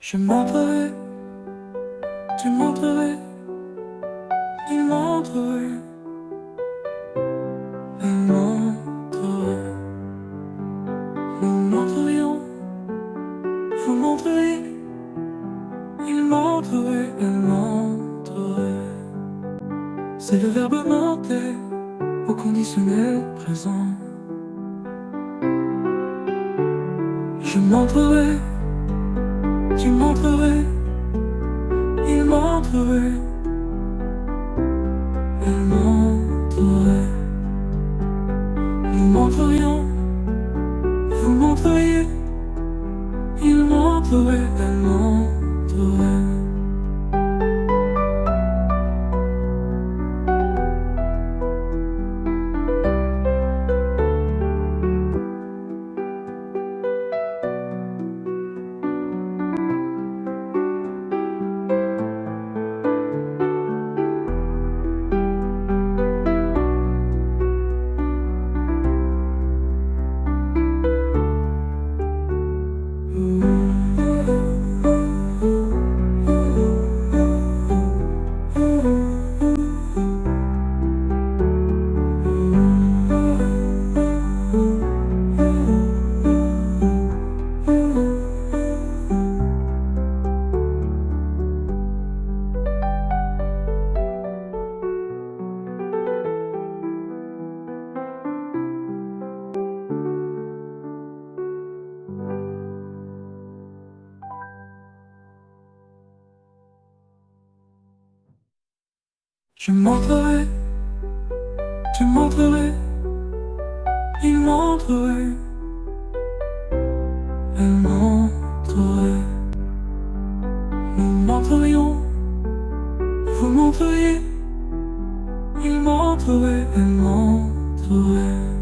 Je montrerai, tu montrerais, il montrerait, elle montrerait. Nous montrerions, vous montreriez, il montrerait, elle montrerait. C'est le verbe monter au conditionnel présent. Je montrerai, tu montrerais, il montrerait, elle montrerait. Nous montrerions, vous montreriez, il montrerait, elle montrerait. Je montrerai, tu montrerais, il montrerait, elle montrerait. Nous montrerions, vous montreriez, il montrerait, elle montrerait.